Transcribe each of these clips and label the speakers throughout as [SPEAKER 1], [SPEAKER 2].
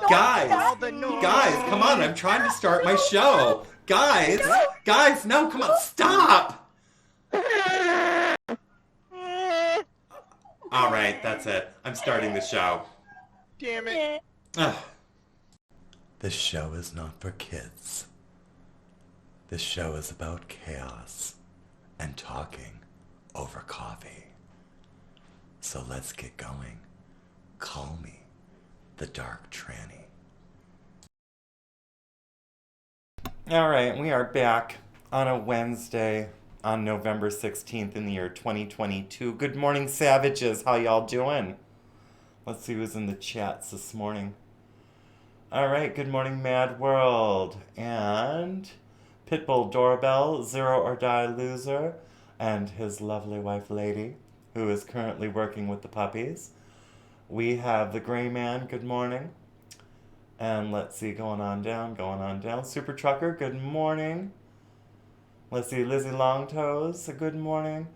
[SPEAKER 1] Guys, guys, come on! I'm trying to start my show. Guys, no, come on, stop! All right, that's it. I'm starting the show.
[SPEAKER 2] Damn it.
[SPEAKER 1] Ugh. This show is not for kids. This show is about chaos and talking over coffee. So let's get going. Call me the DarkTranny. All right, we are back on a Wednesday on November 16th in the year 2022. Good morning, savages. How y'all doing? Let's see who's in the chats this morning. All right, good morning, Mad World. And Pitbull Doorbell, Zero or Die Loser, and his lovely wife, Lady, who is currently working with the puppies. We have the Gray Man, good morning. And let's see, going on down. Super Trucker, good morning. Let's see, Lizzie Longtoes, good morning.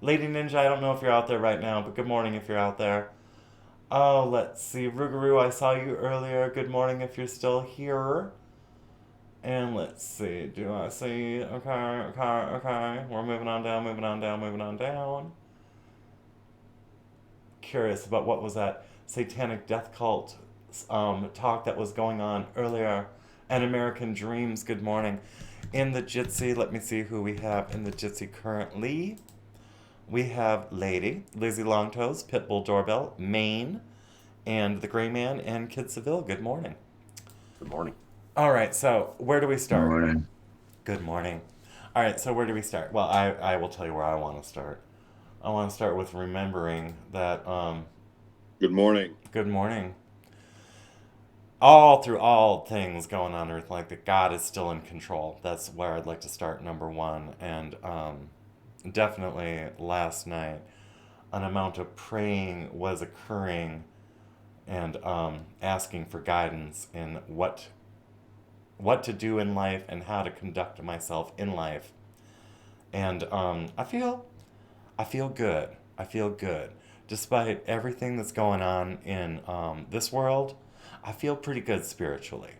[SPEAKER 1] Lady Ninja, I don't know if you're out there right now, but good morning if you're out there. Oh, let's see, Rougarou, I saw you earlier. Good morning if you're still here. And let's see, do I see? Okay. We're moving on down. Curious about what was that satanic death cult talk that was going on earlier. And American Dreams, good morning. In the Jitsi, let me see who we have in the Jitsi currently. We have Lady, Lizzie Longtoes, Pitbull Doorbell, Maine, and the Gray Man, and Kid Seville. Good morning.
[SPEAKER 3] Good morning.
[SPEAKER 1] All right, so where do we start?
[SPEAKER 3] Good morning.
[SPEAKER 1] Good morning. All right, so where do we start? Well, I will tell you where I want to start. I want to start with remembering that,
[SPEAKER 3] Good morning.
[SPEAKER 1] good morning. All through all things going on earth, like that God is still in control. That's where I'd like to start, number one. And definitely last night, an amount of praying was occurring and asking for guidance in what to do in life and how to conduct myself in life. And I feel good. I feel good. Despite everything that's going on in this world, I feel pretty good spiritually.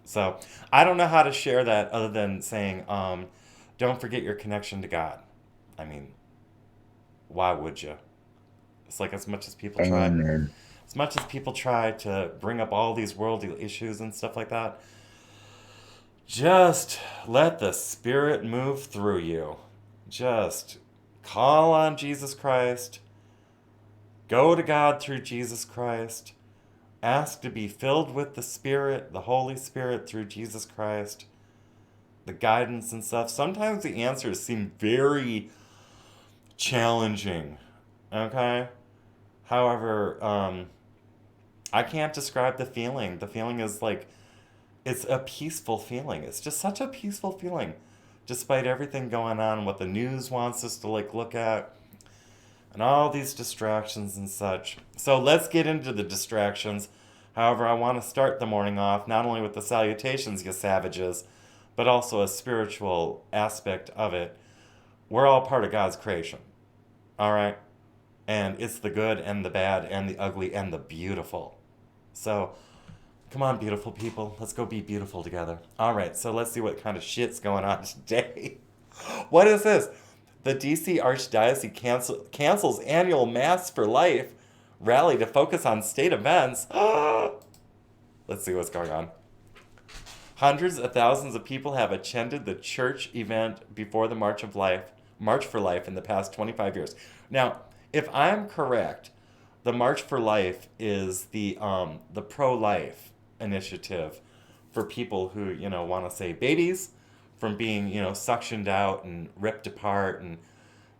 [SPEAKER 1] So I don't know how to share that other than saying, don't forget your connection to God. I mean, why would you? It's like as much as people try,
[SPEAKER 3] Amen.
[SPEAKER 1] as much as people try to bring up all these worldly issues and stuff like that, just let the Spirit move through you. Just call on Jesus Christ. Go to God through Jesus Christ. Ask to be filled with the Spirit, the Holy Spirit through Jesus Christ. The guidance and stuff. Sometimes the answers seem very challenging. Okay? However, I can't describe the feeling. The feeling is like, it's a peaceful feeling. It's just such a peaceful feeling. Despite everything going on, what the news wants us to like look at, and all these distractions and such. So let's get into the distractions. However, I want to start the morning off not only with the salutations, you savages, but also a spiritual aspect of it. We're all part of God's creation. All right? And it's the good and the bad and the ugly and the beautiful. So, come on, beautiful people. Let's go be beautiful together. All right, so let's see what kind of shit's going on today. What is this? The DC Archdiocese cancels annual Mass for Life rally to focus on state events. Let's see what's going on. Hundreds of thousands of people have attended the church event before the March for Life in the past 25 years. Now, if I'm correct, the March for Life is the pro-life initiative for people who, want to save babies from being, suctioned out and ripped apart and,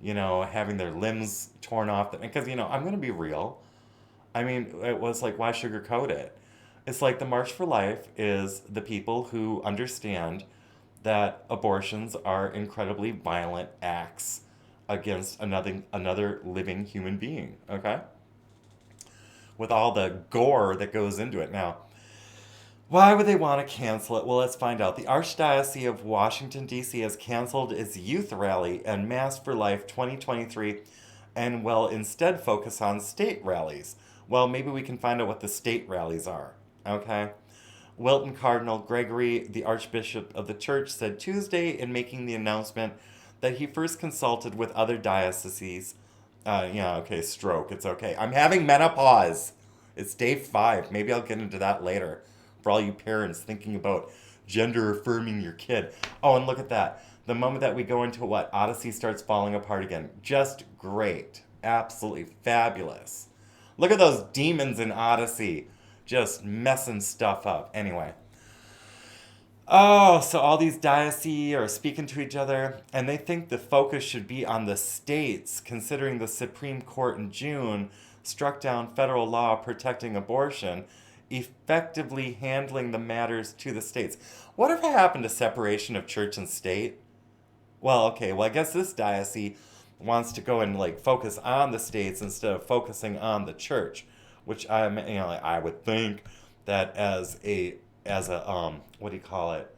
[SPEAKER 1] having their limbs torn off. Because, I'm going to be real. I mean, it was like, why sugarcoat it? It's like the March for Life is the people who understand that abortions are incredibly violent acts against another living human being, okay? With all the gore that goes into it. Now, why would they want to cancel it? Well, let's find out. The Archdiocese of Washington, D.C. has canceled its youth rally and Mass for Life 2023 and will instead focus on state rallies. Well, maybe we can find out what the state rallies are. Okay. Wilton Cardinal Gregory, the Archbishop of the Church, said Tuesday in making the announcement that he first consulted with other dioceses. Yeah, okay, stroke, it's okay. I'm having menopause. It's day 5. Maybe I'll get into that later for all you parents thinking about gender affirming your kid. Oh, and look at that. The moment that we go into what? Odysee starts falling apart again. Just great. Absolutely fabulous. Look at those demons in Odyssey just messing stuff up. Anyway. Oh, so all these dioceses are speaking to each other, and they think the focus should be on the states, considering the Supreme Court in June struck down federal law protecting abortion, effectively handling the matters to the states. Whatever happened to separation of church and state? Well, okay, well, I guess this diocese wants to go and like focus on the states instead of focusing on the church, which I would think that as a what do you call it?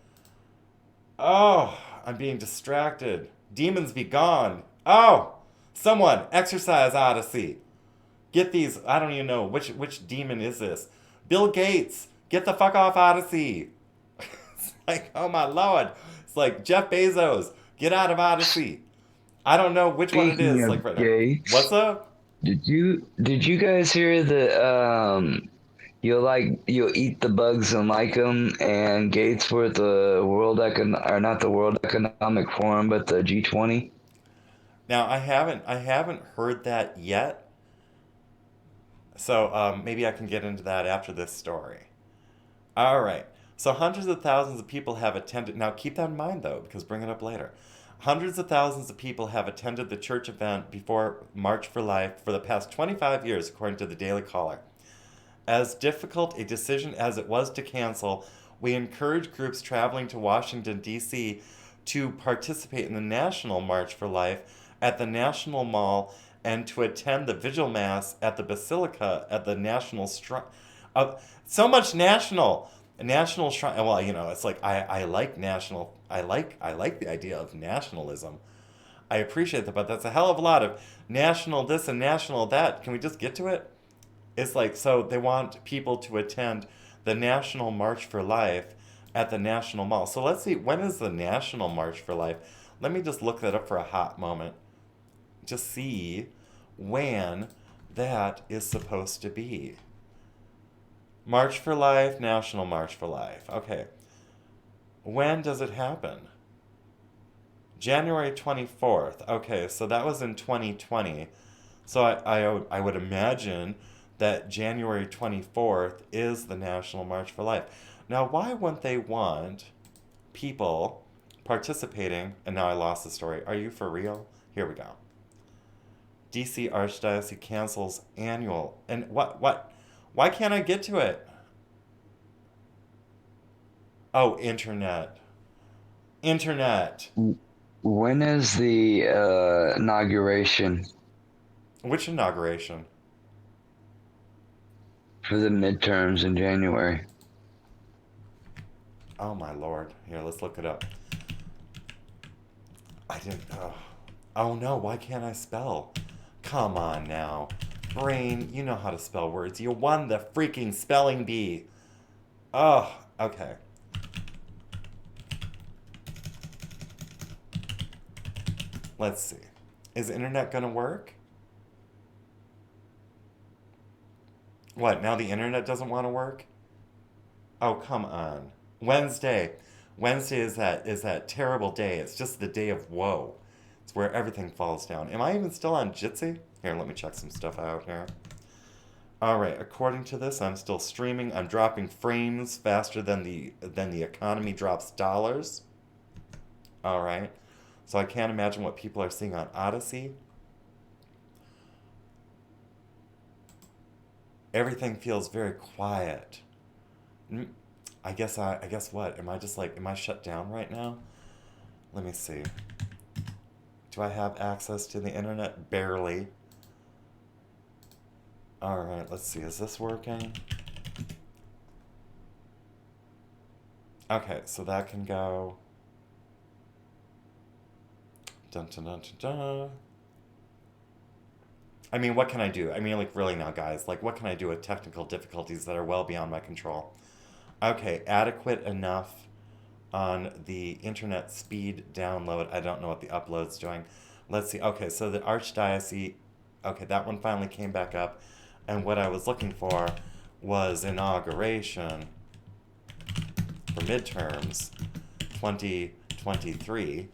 [SPEAKER 1] Oh, I'm being distracted. Demons be gone. Oh, someone exercise Odyssey. Get these. I don't even know which demon is this. Bill Gates, get the fuck off Odyssey. It's like, oh my lord. It's like Jeff Bezos, get out of Odyssey. I don't know which one it
[SPEAKER 2] Speaking
[SPEAKER 1] is. Like
[SPEAKER 2] of
[SPEAKER 1] right now. What's
[SPEAKER 2] Gates,
[SPEAKER 1] up?
[SPEAKER 2] did you guys hear that you'll eat the bugs and like them, and Gates were at the or not the World Economic Forum but the G20.
[SPEAKER 1] Now I haven't heard that yet. So maybe I can get into that after this story. All right. So hundreds of thousands of people have attended. Now keep that in mind though, because bring it up later. Hundreds of thousands of people have attended the church event before March for Life for the past 25 years, according to the Daily Caller. As difficult a decision as it was to cancel, we encourage groups traveling to Washington, D.C. to participate in the National March for Life at the National Mall and to attend the Vigil Mass at the Basilica at the National Shrine. So much national! National Shrine. Well, it's like I like national. I like the idea of nationalism. I appreciate that, but that's a hell of a lot of national this and national that. Can we just get to it? It's like, so they want people to attend the National March for Life at the National Mall. So let's see, when is the National March for Life? Let me just look that up for a hot moment. Just see when that is supposed to be. March for Life, National March for Life. Okay. When does it happen? January 24th. Okay, so that was in 2020. So I would imagine that January 24th is the National March for Life. Now, why wouldn't they want people participating? And now I lost the story. Are you for real? Here we go. DC Archdiocese cancels annual. And what? Why can't I get to it? Oh, internet. Internet.
[SPEAKER 2] When is the inauguration
[SPEAKER 1] Which inauguration?
[SPEAKER 2] for the midterms in January?
[SPEAKER 1] Oh my lord. Here, let's look it up. I didn't. Oh no, why can't I spell? Come on now. Brain, you know how to spell words. You won the freaking spelling bee. Oh, okay. Let's see. Is the internet gonna work? What, now the internet doesn't want to work? Oh, come on. Wednesday. Wednesday is that terrible day. It's just the day of woe. It's where everything falls down. Am I even still on Jitsi? Here, let me check some stuff out here. All right, according to this, I'm still streaming. I'm dropping frames faster than the economy drops dollars. All right. So I can't imagine what people are seeing on Odysee. Everything feels very quiet. I guess what? Am I shut down right now? Let me see. Do I have access to the internet? Barely. All right, let's see. Is this working? Okay, so that can go. Dun dun dun dun dun. I mean, what can I do? I mean, like, really now, guys, like, what can I do with technical difficulties that are well beyond my control? Okay, adequate enough on the internet speed download. I don't know what the upload's doing. Let's see. Okay, so the Archdiocese, okay, that one finally came back up. And what I was looking for was inauguration for midterms 2023.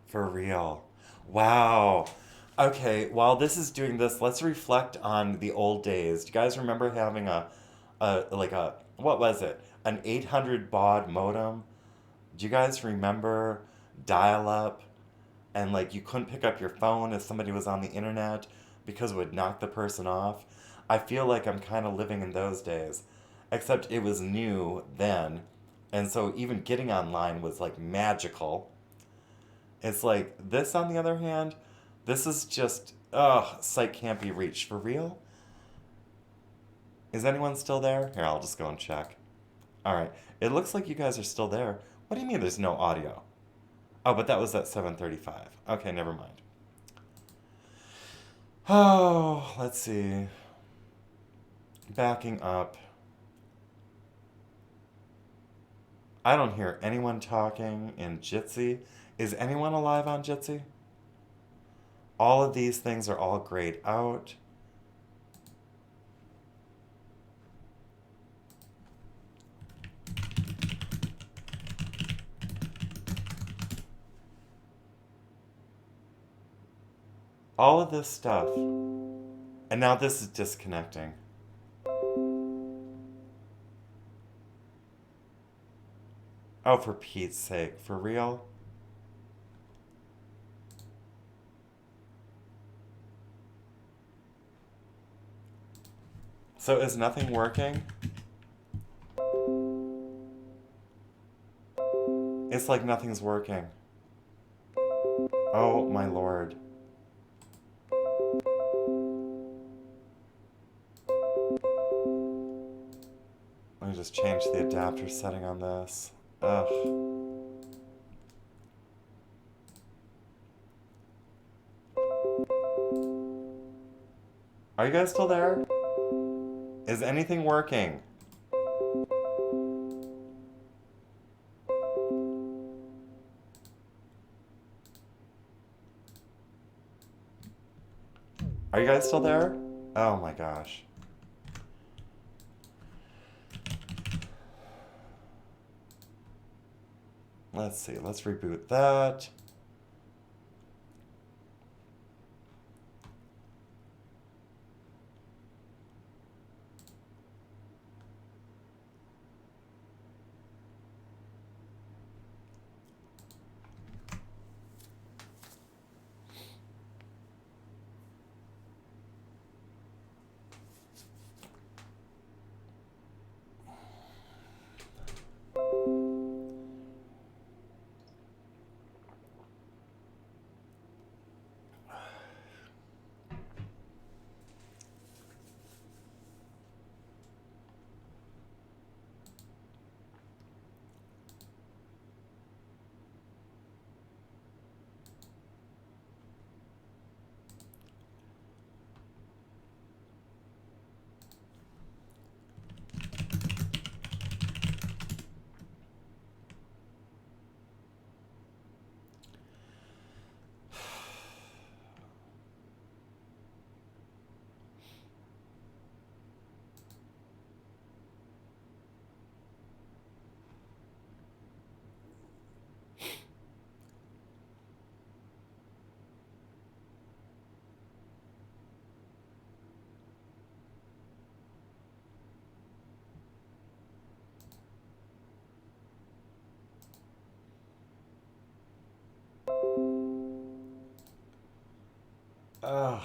[SPEAKER 1] For real. Wow. Okay, while this is doing this, let's reflect on the old days. Do you guys remember having what was it? An 800 baud modem? Do you guys remember dial up? And like you couldn't pick up your phone if somebody was on the internet because it would knock the person off. I feel like I'm kind of living in those days, except it was new then. And so even getting online was like magical. It's like this, on the other hand, this is just, ugh, site can't be reached. For real? Is anyone still there? Here, I'll just go and check. Alright, it looks like you guys are still there. What do you mean there's no audio? Oh, but that was at 7:35. Okay, never mind. Oh, let's see. Backing up. I don't hear anyone talking in Jitsi. Is anyone alive on Jitsi? All of these things are all grayed out. All of this stuff. And now this is disconnecting. Oh, for Pete's sake. For real? So is nothing working? It's like nothing's working. Oh my lord. Let me just change the adapter setting on this. Ugh. Are you guys still there? Is anything working? Are you guys still there? Oh my gosh. Let's see, let's reboot that. Ugh.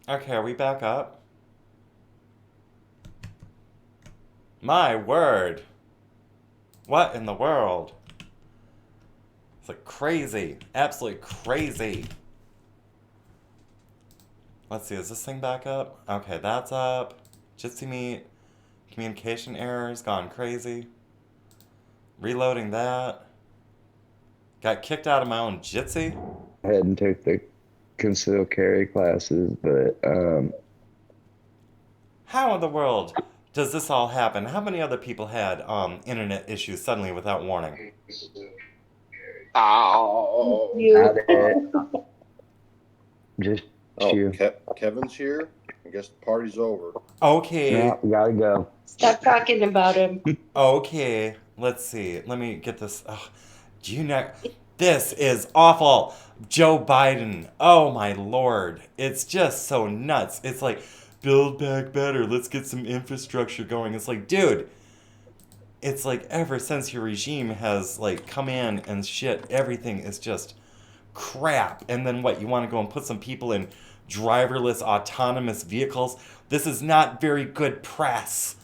[SPEAKER 1] Okay, are we back up? My word. What in the world? It's like crazy. Absolutely crazy. Let's see, is this thing back up? Okay, that's up. Jitsi meet. Communication errors, gone crazy. Reloading that. Got kicked out of my own Jitsi.
[SPEAKER 2] I had and took the concealed carry classes, but
[SPEAKER 1] How in the world does this all happen? How many other people had internet issues suddenly without warning?
[SPEAKER 3] Oh.
[SPEAKER 2] not it. Just
[SPEAKER 3] Oh,
[SPEAKER 2] you.
[SPEAKER 3] Kevin's here. I guess the party's over.
[SPEAKER 1] Okay.
[SPEAKER 2] No, gotta go.
[SPEAKER 4] Stop talking about him.
[SPEAKER 1] Okay. Let's see. Let me get this. Oh, do you know? This is awful. Joe Biden. Oh my lord. It's just so nuts. It's like, build back better. Let's get some infrastructure going. It's like, dude. It's like ever since your regime has like come in and shit, everything is just crap. And then what? You want to go and put some people in driverless autonomous vehicles? This is not very good press.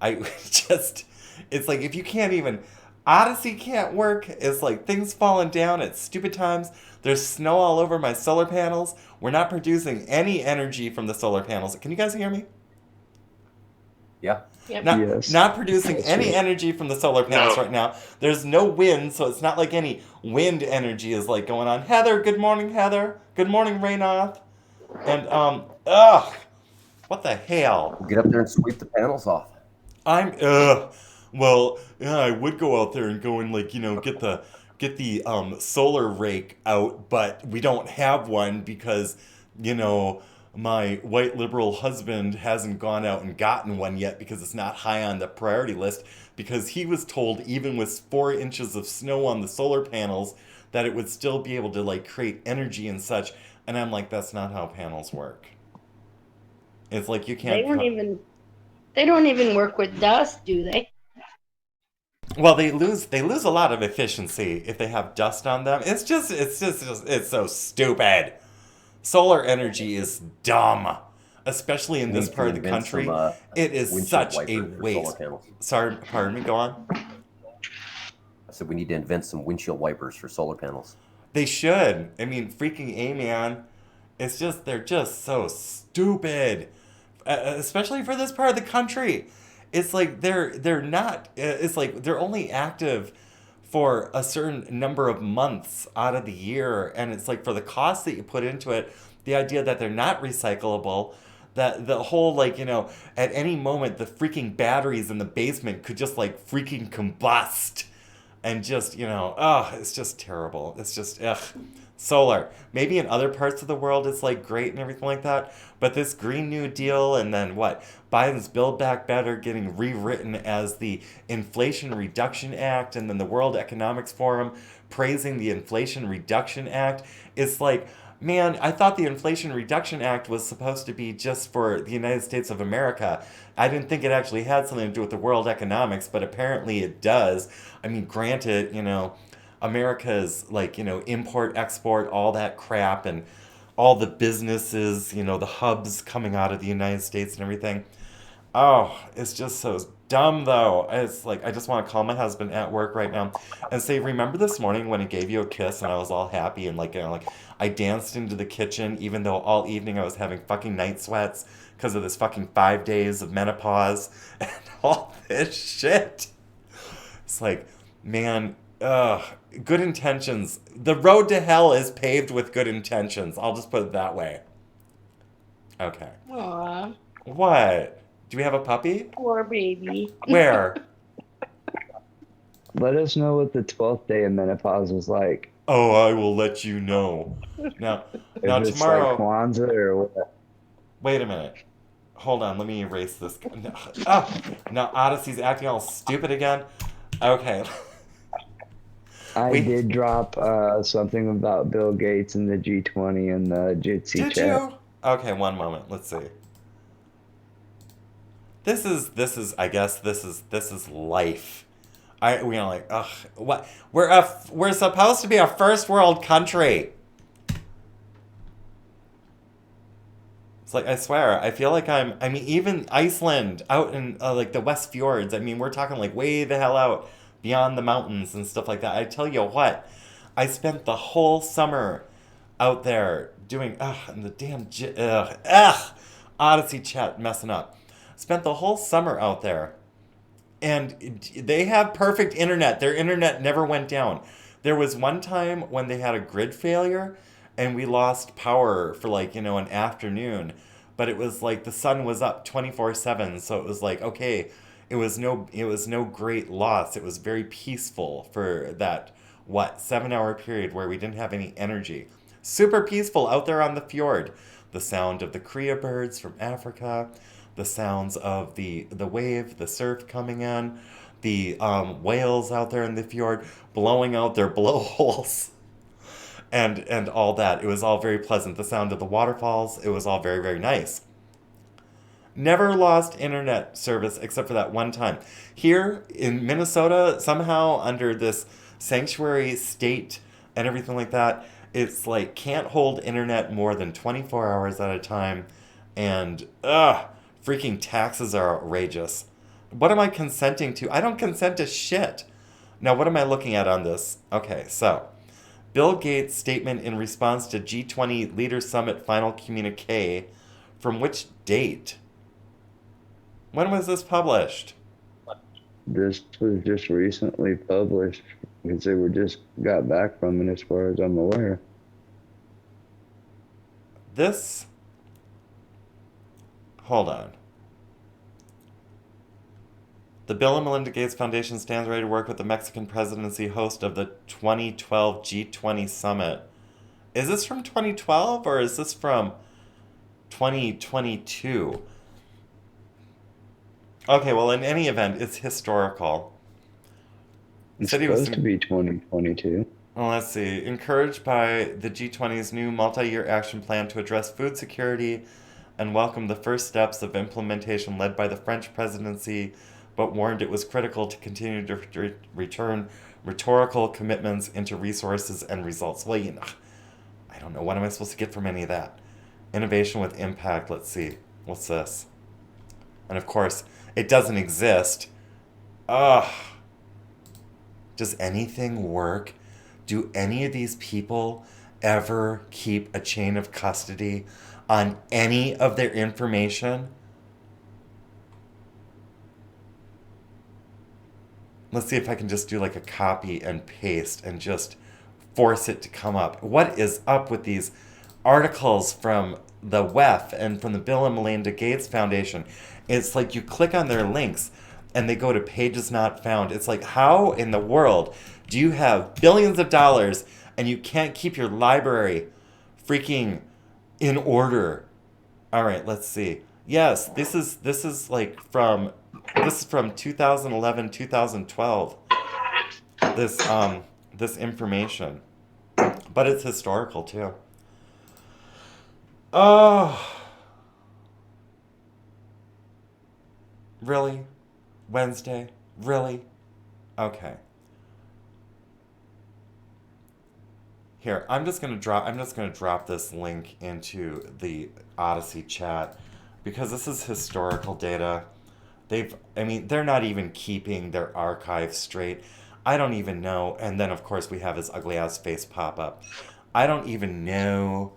[SPEAKER 1] I just, it's like if you can't even, Odysee can't work. It's like things falling down at stupid times. There's snow all over my solar panels. We're not producing any energy from the solar panels. Can you guys hear me?
[SPEAKER 5] Yeah.
[SPEAKER 4] Yep.
[SPEAKER 1] Not,
[SPEAKER 2] Yes.
[SPEAKER 1] not producing
[SPEAKER 2] That's
[SPEAKER 1] any
[SPEAKER 2] right.
[SPEAKER 1] energy from the solar panels right now. There's no wind, so it's not like any wind energy is like going on. Heather, good morning, Heather. Good morning, Raynoth. And what the hell?
[SPEAKER 5] Get up there and sweep the panels off.
[SPEAKER 1] Well, yeah, I would go out there and go and like, get the solar rake out, but we don't have one because, my white liberal husband hasn't gone out and gotten one yet because it's not high on the priority list because he was told even with 4 inches of snow on the solar panels that it would still be able to like create energy and such. And I'm like, that's not how panels work. It's like you can't.
[SPEAKER 4] They don't even work with dust, do they?
[SPEAKER 1] Well, they lose a lot of efficiency if they have dust on them. It's so stupid. Solar energy is dumb, especially in
[SPEAKER 5] We
[SPEAKER 1] this
[SPEAKER 5] need to
[SPEAKER 1] part of the
[SPEAKER 5] invent
[SPEAKER 1] country.
[SPEAKER 5] some,
[SPEAKER 1] It is
[SPEAKER 5] windshield
[SPEAKER 1] such a
[SPEAKER 5] wipers for solar
[SPEAKER 1] waste.
[SPEAKER 5] panels.
[SPEAKER 1] Sorry, pardon me. Go on.
[SPEAKER 5] I said we need to invent some windshield wipers for solar panels.
[SPEAKER 1] They should. I mean, freaking A, man. They're just so stupid, especially for this part of the country. It's like they're not. It's like they're only active for a certain number of months out of the year, and it's like for the cost that you put into it, the idea that they're not recyclable. That the whole like at any moment the freaking batteries in the basement could just like freaking combust and just it's just terrible. It's just solar. Maybe in other parts of the world it's like great and everything like that, but this Green New Deal and then what, Biden's Build Back Better getting rewritten as the Inflation Reduction Act, and then the World Economics Forum praising the Inflation Reduction Act. It's like, man, I thought the Inflation Reduction Act was supposed to be just for the United States of America. I didn't think it actually had something to do with the world economics, but apparently it does. I mean, granted, America's like, import, export, all that crap, and all the businesses, the hubs coming out of the United States and everything. Oh, it's just so dumb though. It's like I just want to call my husband at work right now and say, "Remember this morning when he gave you a kiss and I was all happy and like I danced into the kitchen even though all evening I was having fucking night sweats because of this fucking 5 days of menopause and all this shit." It's like, man, good intentions. The road to hell is paved with good intentions. I'll just put it that way. Okay.
[SPEAKER 4] Aw,
[SPEAKER 1] What? Do we have a puppy?
[SPEAKER 4] poor baby.
[SPEAKER 1] Where?
[SPEAKER 2] Let us know what the 12th day of menopause was like.
[SPEAKER 1] Oh, I will let you know. Now,
[SPEAKER 2] If
[SPEAKER 1] now
[SPEAKER 2] it's
[SPEAKER 1] tomorrow.
[SPEAKER 2] like Kwanzaa or what.
[SPEAKER 1] Wait a minute. Hold on. Let me erase this. No. Oh, now Odyssee's acting all stupid again. Okay.
[SPEAKER 2] I
[SPEAKER 1] We-
[SPEAKER 2] did drop something about Bill Gates and the G20 and the Jitsi
[SPEAKER 1] Did
[SPEAKER 2] chat.
[SPEAKER 1] you? Okay, one moment. Let's see. This is. I guess this is life. Like, ugh, what? We're supposed to be a first world country. It's like, I swear, I feel like I mean, even Iceland out in like the West Fjords. I mean, we're talking like way the hell out beyond the mountains and stuff like that. I tell you what, I spent the whole summer out there doing, and the damn, Odyssey chat messing up. Spent the whole summer out there, and they have perfect internet. Their internet never went down. There was one time when they had a grid failure, and we lost power for like, an afternoon. But it was like the sun was up 24/7, so it was like, okay, it was no great loss. It was very peaceful for that 7-hour period where we didn't have any energy. Super peaceful out there on the fjord. The sound of the Korea birds from Africa, the sounds of the wave, the surf coming in, the whales out there in the fjord blowing out their blowholes, and all that. It was all very pleasant. The sound of the waterfalls. It was all very, very nice. Never lost internet service except for that one time. Here in Minnesota, somehow under this sanctuary state and everything like that, it's like can't hold internet more than 24 hours at a time. And, freaking taxes are outrageous. What am I consenting to? I don't consent to shit. Now, what am I looking at on this? Okay, so Bill Gates' statement in response to G20 Leaders Summit final communique. From which date? When was this published?
[SPEAKER 2] This was just recently published because they were just got back from it, as far as I'm aware.
[SPEAKER 1] This. Hold on. The Bill and Melinda Gates Foundation stands ready to work with the Mexican presidency host of the 2012 G20 summit. Is this from 2012 or is this from 2022? Okay, well, in any event, it's historical.
[SPEAKER 2] It's supposed to be 2022.
[SPEAKER 1] Well, let's see. Encouraged by the G20's new multi-year action plan to address food security and welcomed the first steps of implementation led by the French presidency, but warned it was critical to continue to return rhetorical commitments into resources and results. Well, I don't know. What am I supposed to get from any of that? Innovation with impact. Let's see. What's this? And of course, it doesn't exist. Ugh. Does anything work? Do any of these people ever keep a chain of custody on any of their information? Let's see if I can just do like a copy and paste and just force it to come up. What is up with these articles from the WEF and from the Bill and Melinda Gates Foundation? It's like you click on their links and they go to pages not found. It's like, how in the world do you have billions of dollars and you can't keep your library freaking in order? All right, let's see. Yes, this is like from 2011, 2012. This information, but it's historical too. Oh, really? Wednesday? Really? Okay. Here, I'm just gonna drop this link into the Odysee chat because this is historical data. They're not even keeping their archive straight. I don't even know. And then of course we have his ugly ass face pop up. I don't even know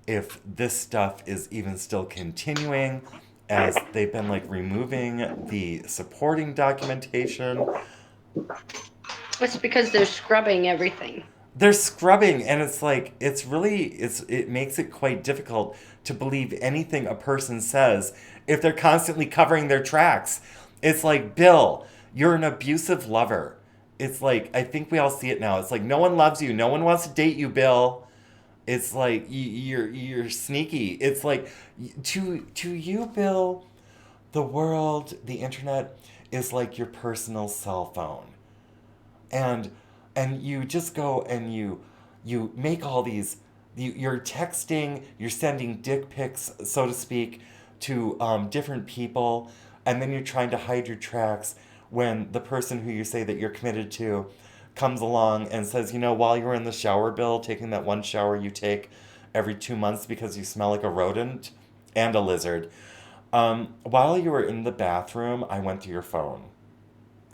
[SPEAKER 1] if this stuff is even still continuing, as they've been like removing the supporting documentation.
[SPEAKER 4] It's because they're scrubbing everything.
[SPEAKER 1] They're scrubbing, and it's like it makes it quite difficult to believe anything a person says if they're constantly covering their tracks. It's like, Bill, you're an abusive lover. It's like, I think we all see it now. It's like, no one loves you, no one wants to date you, Bill. It's like you're sneaky. It's like, to you, Bill, the world, the internet is like your personal cell phone, and you just go and you make all these. You're texting, you're sending dick pics, so to speak, to different people, and then you're trying to hide your tracks when the person who you say that you're committed to comes along and says, while you're in the shower, Bill, taking that one shower you take every 2 months because you smell like a rodent and a lizard, while you were in the bathroom, I went to your phone.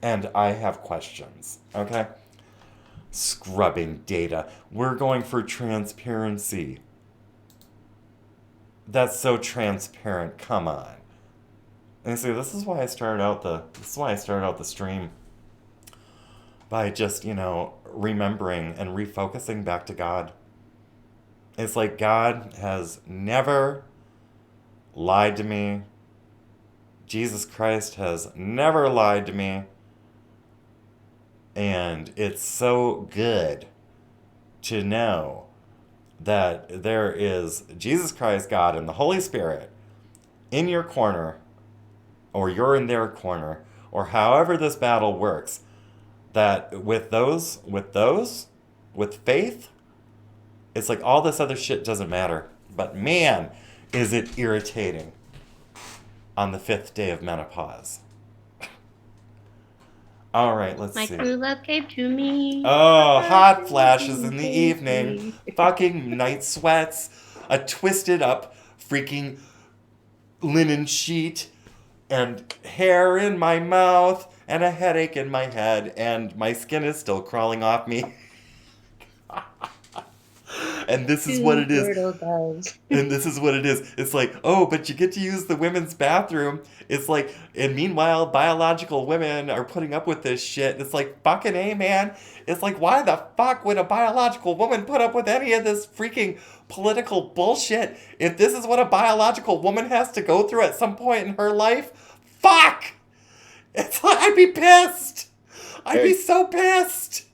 [SPEAKER 1] And I have questions, okay? Scrubbing data. We're going for transparency. That's so transparent. Come on. And see, this is why I started out the stream by just, remembering and refocusing back to God. It's like God has never lied to me. Jesus Christ has never lied to me. And it's so good to know that there is Jesus Christ, God, and the Holy Spirit in your corner, or you're in their corner, or however this battle works, that with faith, it's like all this other shit doesn't matter. But man, is it irritating on the 5th day of menopause. All right, let's
[SPEAKER 4] My
[SPEAKER 1] see.
[SPEAKER 4] true love gave to me.
[SPEAKER 1] Oh, hot flashes in the evening. Fucking night sweats. A twisted up freaking linen sheet. And hair in my mouth. And a headache in my head. And my skin is still crawling off me. And this is what it is. And this is what it is. It's like, oh, but you get to use the women's bathroom. It's like, and meanwhile, biological women are putting up with this shit. It's like, fucking A, man. It's like, why the fuck would a biological woman put up with any of this freaking political bullshit? If this is what a biological woman has to go through at some point in her life, fuck! It's like, I'd be pissed. I'd be so pissed.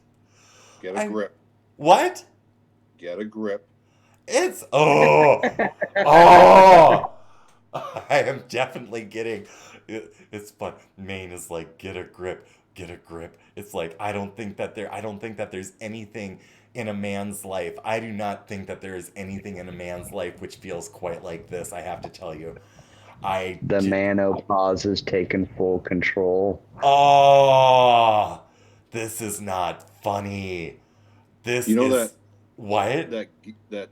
[SPEAKER 3] Get a grip.
[SPEAKER 1] What?
[SPEAKER 3] Get a grip.
[SPEAKER 1] It's I am definitely getting it's fun. Maine is like, get a grip. It's like, I don't think that there's anything in a man's life. I do not think that there is anything in a man's life which feels quite like this, I have to tell you.
[SPEAKER 2] The menopause is taking full control.
[SPEAKER 1] Oh, this is not funny. This is what?
[SPEAKER 3] That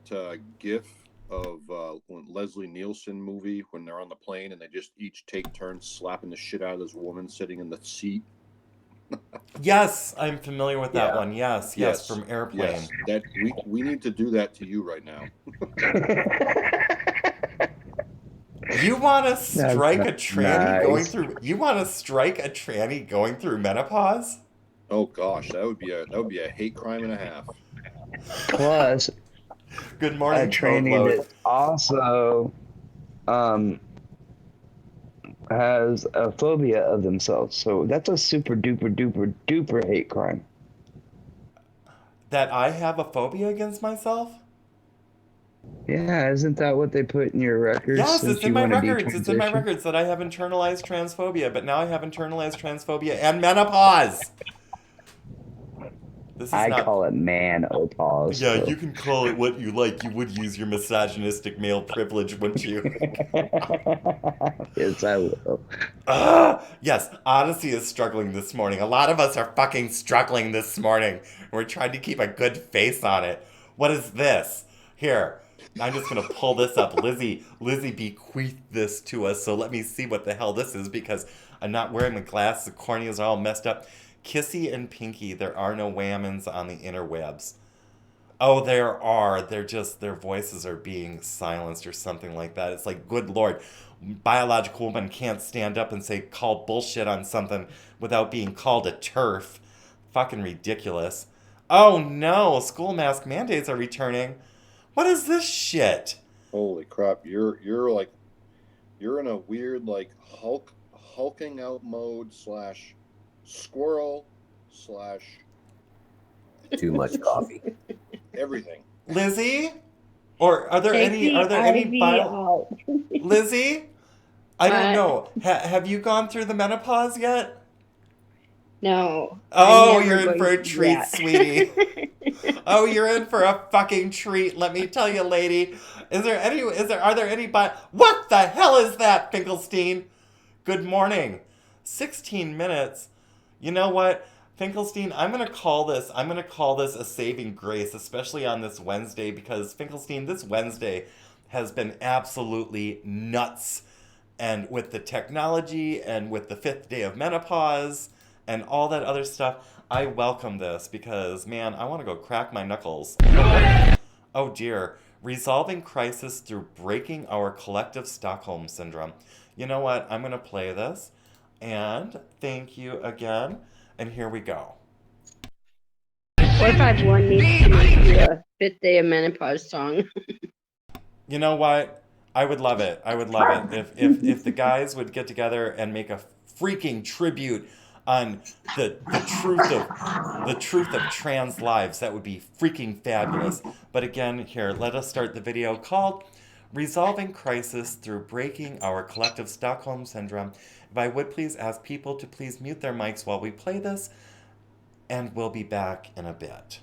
[SPEAKER 3] GIF of when Leslie Nielsen movie when they're on the plane and they just each take turns slapping the shit out of this woman sitting in the seat.
[SPEAKER 1] Yes, I'm familiar with that one. Yes, from Airplane.
[SPEAKER 3] Yes, that we need to do that to you right now.
[SPEAKER 1] You want to strike a tranny going through? You want to strike a tranny going through menopause?
[SPEAKER 3] Oh gosh, that would be a hate crime and a half.
[SPEAKER 2] Plus,
[SPEAKER 1] good morning,
[SPEAKER 2] a tranny that also has a phobia of themselves. So that's a super duper duper duper hate crime.
[SPEAKER 1] That I have a phobia against myself?
[SPEAKER 2] Yeah, isn't that what they put in your records?
[SPEAKER 1] Yes, it's in my records. It's in my records that I have internalized transphobia, but now I have internalized transphobia and menopause.
[SPEAKER 2] I call it man-opause.
[SPEAKER 1] Yeah, you can call it what you like. You would use your misogynistic male privilege, wouldn't you?
[SPEAKER 2] Yes, I will.
[SPEAKER 1] Yes, Odysee is struggling this morning. A lot of us are fucking struggling this morning. We're trying to keep a good face on it. What is this? Here, I'm just going to pull this up. Lizzie bequeathed this to us, so let me see what the hell this is, because I'm not wearing my glasses. The corneas are all messed up. Kissy and Pinky, there are no whammons on the interwebs. Oh, there are. Their voices are being silenced or something like that. It's like, good Lord, biological woman can't stand up and call bullshit on something without being called a TERF. Fucking ridiculous. Oh no, school mask mandates are returning. What is this shit?
[SPEAKER 3] Holy crap, you're in a weird like hulking out mode / squirrel /
[SPEAKER 5] too much coffee.
[SPEAKER 3] Everything.
[SPEAKER 1] Lizzie? Or are there any Lizzie? I don't know. Have you gone through the menopause yet?
[SPEAKER 4] No.
[SPEAKER 1] Oh, you're in for a treat, sweetie. Oh, you're in for a fucking treat, let me tell you, lady. Are there any what the hell is that, Finkelstein? Good morning. 16 minutes. You know what, Finkelstein, I'm gonna call this a saving grace, especially on this Wednesday, because Finkelstein, this Wednesday has been absolutely nuts. And with the technology and with the 5th day of menopause and all that other stuff. I welcome this because, man, I want to go crack my knuckles. Oh dear. Resolving crisis through breaking our collective Stockholm syndrome. You know what? I'm going to play this. And thank you again. And here we go.
[SPEAKER 4] What if I have one needs to make you a fifth day of menopause song?
[SPEAKER 1] You know what? I would love it. I would love it if the guys would get together and make a freaking tribute on the truth of trans lives. That would be freaking fabulous. But again, here, let us start the video called Resolving Crisis Through Breaking Our Collective Stockholm Syndrome. If I would please ask people to please mute their mics while we play this, and we'll be back in a bit.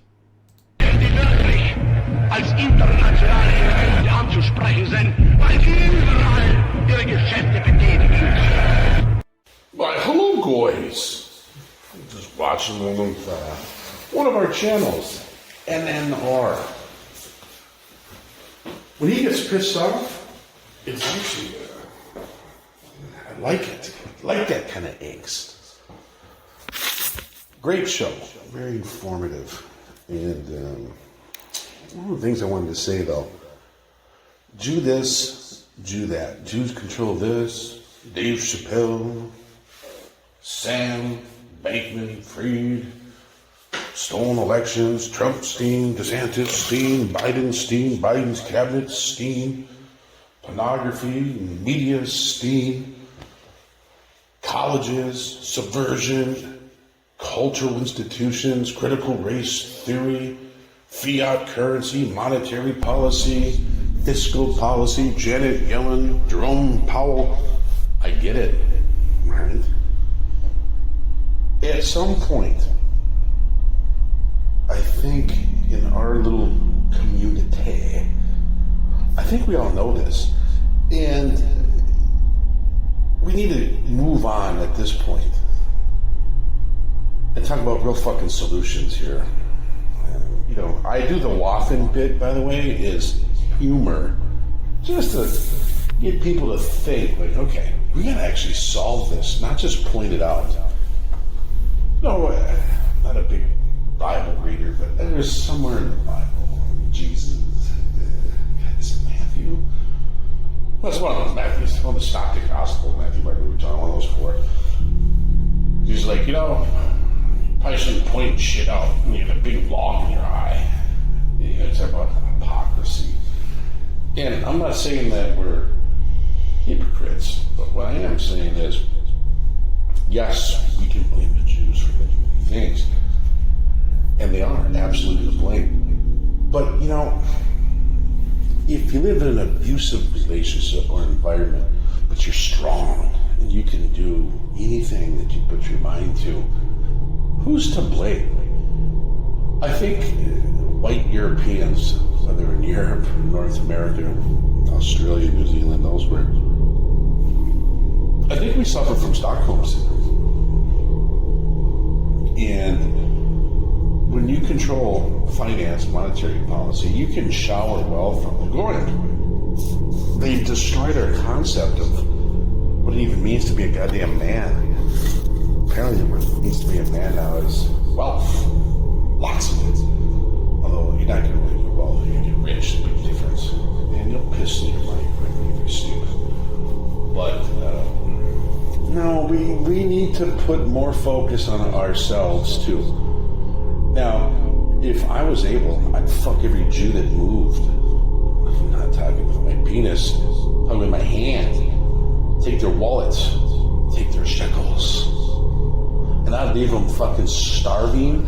[SPEAKER 6] Als internationale Elemente anzusprechen sind, weil sie überall ihre Geschäfte betätigen.
[SPEAKER 7] Why, hello, guys. I'm just watching one of our channels, NNR. When he gets pissed off, it's actually, I like it. I like that kind of angst. Great show, very informative, and one of the things I wanted to say though, Jew this, Jew that, Jews control this, Dave Chappelle, Sam, Bankman-Fried, stolen elections, Trump-steam, DeSantis-steam, Biden-steam, Biden's cabinet-steam, pornography, media-steam, colleges, subversion, cultural institutions, critical race theory, fiat currency, monetary policy, fiscal policy, Janet Yellen, Jerome Powell. I get it, right? At some point, I think in our little community, I think we all know this, and we need to move on at this point and talk about real fucking solutions here. You know, I do the waffin bit, by the way, is humor, just to get people to think, like, okay, we gotta actually solve this, not just point it out. No, not a big Bible reader, but there's somewhere in the Bible, Jesus, is it Matthew? Well, it's one of those Matthews, one of the Synoptic Gospel, Matthew, Mark, Luke, John, one of those four. He's like, you know, probably shouldn't point shit out when you have a big log in your eye. You know, talk about hypocrisy. And I'm not saying that we're hypocrites, but what I am saying is, yes, we can blame the Jews for many, many things. And they are absolutely to blame. But, you know, if you live in an abusive relationship or environment, but you're strong and you can do anything that you put your mind to, who's to blame? I think white Europeans, whether in Europe, North America, Australia, New Zealand, elsewhere, I think we suffer from Stockholm syndrome. And when you control finance, monetary policy, you can shower wealth from the ground. They've destroyed our concept of what it even means to be a goddamn man. Apparently what it means to be a man now is wealth. Lots of it. Although you're not going to really get wealth, you're going to get rich, big difference. And you'll piss in your money quickly if you're stupid. But, no, we need to put more focus on ourselves too. Now, if I was able, I'd fuck every Jew that moved. I'm not talking with my penis, I'm talking with my hand. Take their wallets, take their shekels. And I'd leave them fucking starving,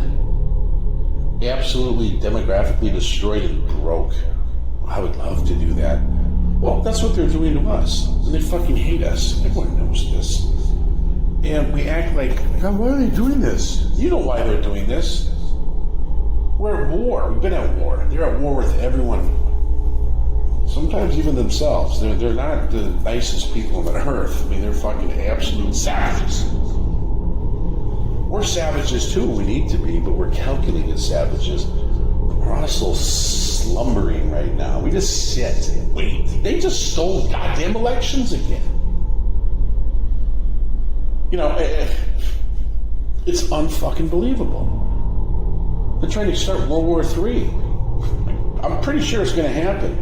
[SPEAKER 7] absolutely demographically destroyed and broke. I would love to do that. Well, that's what they're doing to us. And they fucking hate us. Everyone knows this. And we act like, God, why are they doing this? You know why they're doing this. We're at war. We've been at war. They're at war with everyone. Sometimes even themselves. They're not the nicest people on earth. I mean, they're fucking absolute savages. We're savages too, we need to be, but we're calculated savages. We're also slumbering right now. We just sit and wait. They just stole goddamn elections again. You know, It's unfucking believable. They're trying to start World War III. I'm pretty sure it's going to happen.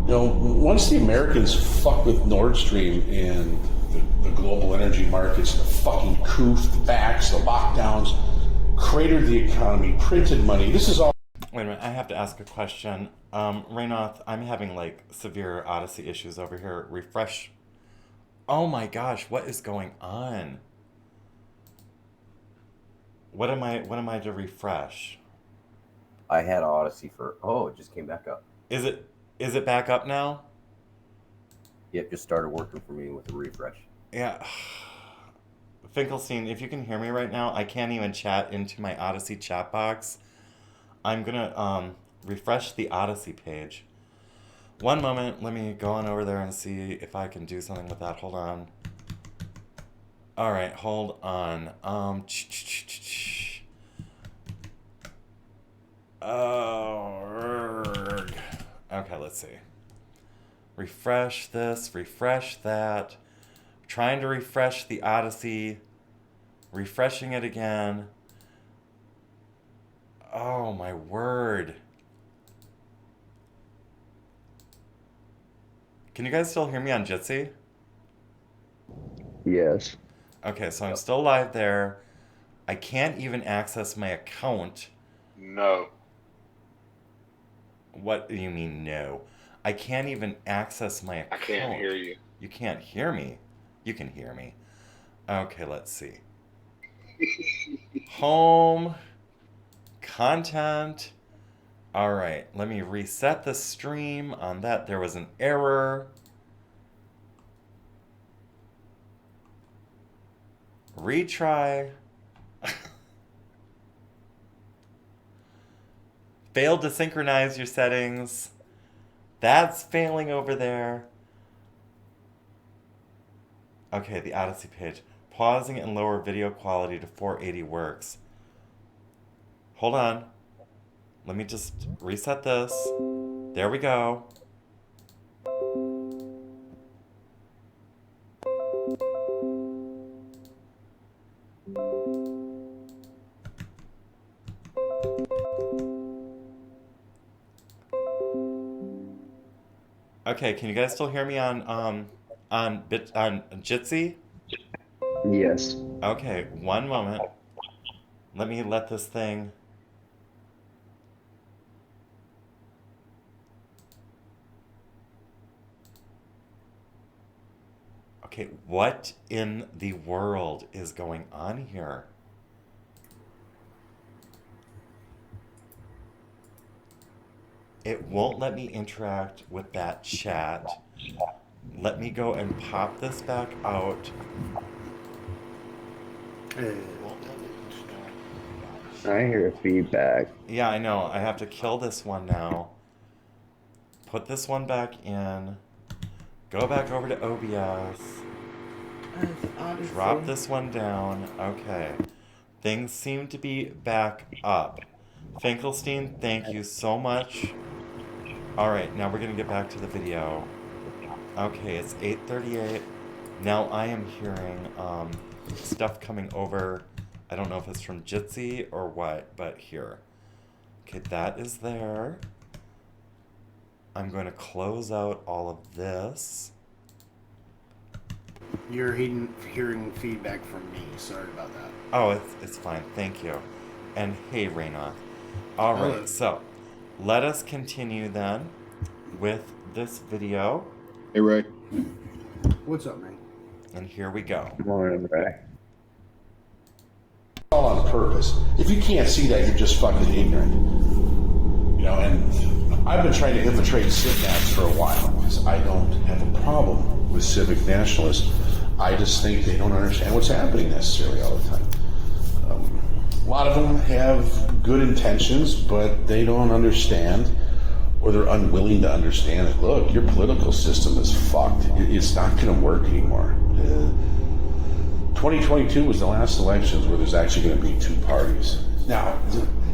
[SPEAKER 7] You know, once the Americans fuck with Nord Stream and the global energy markets, the fucking coup, the backs, the lockdowns, cratered the economy, printed money. This is all.
[SPEAKER 1] Wait a minute, I have to ask a question. Raynoth, I'm having like severe Odysee issues over here. Refresh. Oh my gosh, what is going on? What am I to refresh?
[SPEAKER 5] I had Odysee for. Oh, it just came back up.
[SPEAKER 1] Is it back up now?
[SPEAKER 5] Yep, just started working for me with a refresh.
[SPEAKER 1] Yeah. Finkelstein, if you can hear me right now, I can't even chat into my Odysee chat box. I'm gonna refresh the Odysee page. One moment, let me go on over there and see if I can do something with that. Hold on. All right, hold on. Okay, let's see. Refresh this, refresh that. Trying to refresh the Odysee. Refreshing it again. Oh my word. Can you guys still hear me on Jitsi?
[SPEAKER 2] Yes.
[SPEAKER 1] Okay, so I'm still live there. I can't even access my account.
[SPEAKER 3] No.
[SPEAKER 1] What do you mean, no? I can't even access my account.
[SPEAKER 3] I can't hear you.
[SPEAKER 1] You can't hear me? You can hear me. Okay, let's see. Home. Content. All right, let me reset the stream on that. There was an error. Retry. Failed to synchronize your settings. That's failing over there. Okay, the Odysee page. Pausing and lower video quality to 480 works. Hold on. Let me just reset this. There we go. Okay, can you guys still hear me on Jitsi?
[SPEAKER 2] Yes.
[SPEAKER 1] Okay, one moment. Let me let this thing. Okay, what in the world is going on here? It won't let me interact with that chat. Let me go and pop this back out.
[SPEAKER 2] I hear feedback.
[SPEAKER 1] Yeah, I know. I have to kill this one now. Put this one back in. Go back over to OBS. Drop this one down. Okay. Things seem to be back up. Finkelstein, thank you so much. Alright, now we're going to get back to the video. Okay, it's 8:38. Now I am hearing stuff coming over. I don't know if it's from Jitsi or what, but here. Okay, that is there. I'm going to close out all of this.
[SPEAKER 8] You're hearing feedback from me. Sorry about that.
[SPEAKER 1] Oh, it's fine. Thank you. And hey, Raynoth. All right,
[SPEAKER 8] Hello.
[SPEAKER 1] so let us continue then with this video.
[SPEAKER 3] Hey, Ray.
[SPEAKER 8] What's up, man?
[SPEAKER 1] And here we go.
[SPEAKER 2] Morning, Ray.
[SPEAKER 7] All on purpose. If you can't see that, you're just fucking ignorant. You know, and I've been trying to infiltrate CivNats for a while because I don't have a problem with civic nationalists. I just think they don't understand what's happening necessarily all the time. A lot of them have good intentions, but they don't understand, or they're unwilling to understand that, look, your political system is fucked. It's not going to work anymore. 2022 was the last elections where there's actually going to be two parties. Now,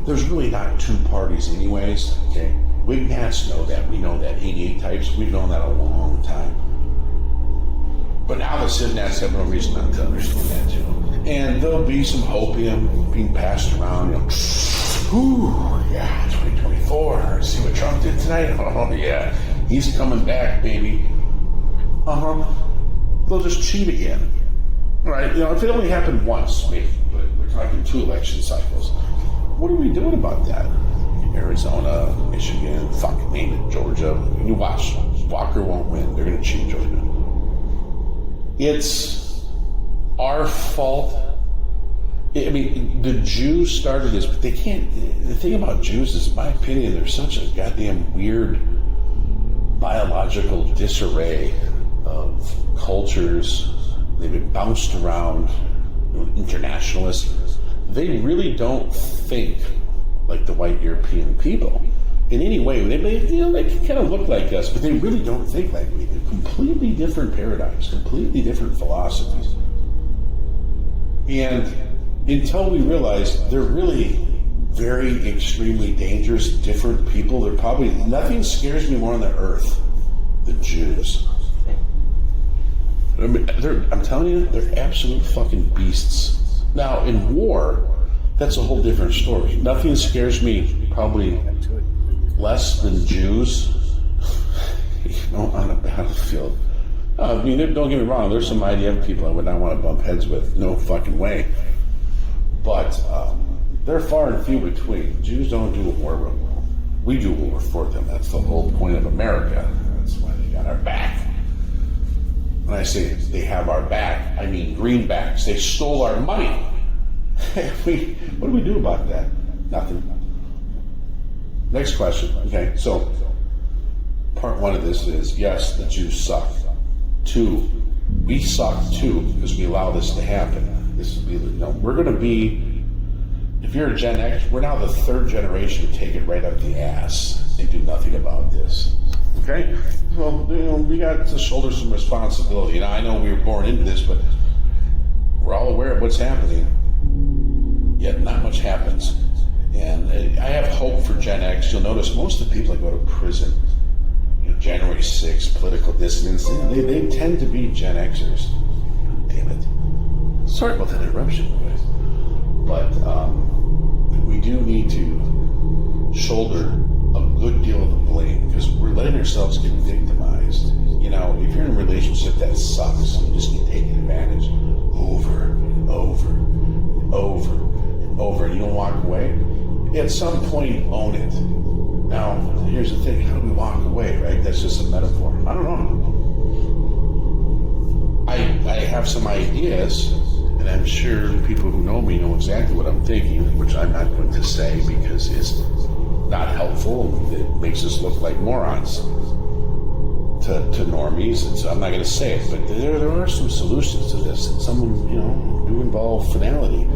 [SPEAKER 7] there's really not two parties anyways, okay? Wignats know that. We know that. 88 types, we've known that a long time. But now the CivNats have no reason not to understand that too. And there'll be some opium being passed around. Ooh, yeah, 2024. See what Trump did tonight? Oh, yeah. He's coming back, baby. They'll just cheat again. Right? If it only happened once, maybe. But we're talking 2 election cycles. What are we doing about that? Arizona, Michigan, fucking name it, Georgia. You watch. Walker won't win. They're going to cheat Georgia. It's our fault. I mean, the Jews started this, but they can't. The thing about Jews is, in my opinion, they're such a goddamn weird biological disarray of cultures. They've been bounced around, internationalists. They really don't think like the white European people in any way. They kind of look like us, but they really don't think like we do. Completely different paradigms, completely different philosophies. And until we realize they're really very extremely dangerous, different people, they're probably, nothing scares me more on the earth than Jews. I mean, I'm telling you, they're absolute fucking beasts. Now, in war, that's a whole different story. Nothing scares me probably less than Jews, on a battlefield. I mean, don't get me wrong, there's some IDF people I would not want to bump heads with. No fucking way. But they're far and few between. Jews don't do a war with them. We do war for them. That's the whole point of America. That's why they got our back. When I say they have our back, I mean greenbacks. They stole our money. What do we do about that? Nothing. Next question. Okay, so part 1 of this is, yes, the Jews suck. 2, we suck too because we allow this to happen. This is, we're going to be, if you're a Gen X, we're now the 3rd generation to take it right up the ass and do nothing about this. Okay? Well, we got to shoulder some responsibility. Now, I know we were born into this, but we're all aware of what's happening. Yet not much happens. And I have hope for Gen X. You'll notice most of the people that go to prison, January 6th, political dissidents, they tend to be Gen Xers. Damn it. Sorry about that interruption, guys. But we do need to shoulder a good deal of the blame because we're letting ourselves get victimized. If you're in a relationship that sucks, you just get taken advantage over and over and over and over, and you don't walk away. At some point, own it. Now, here's the thing: how do we walk away? Right? That's just a metaphor. I don't know. I have some ideas, and I'm sure people who know me know exactly what I'm thinking, which I'm not going to say because it's not helpful. It makes us look like morons to normies, and so I'm not going to say it. But there are some solutions to this. Some of them, do involve finality.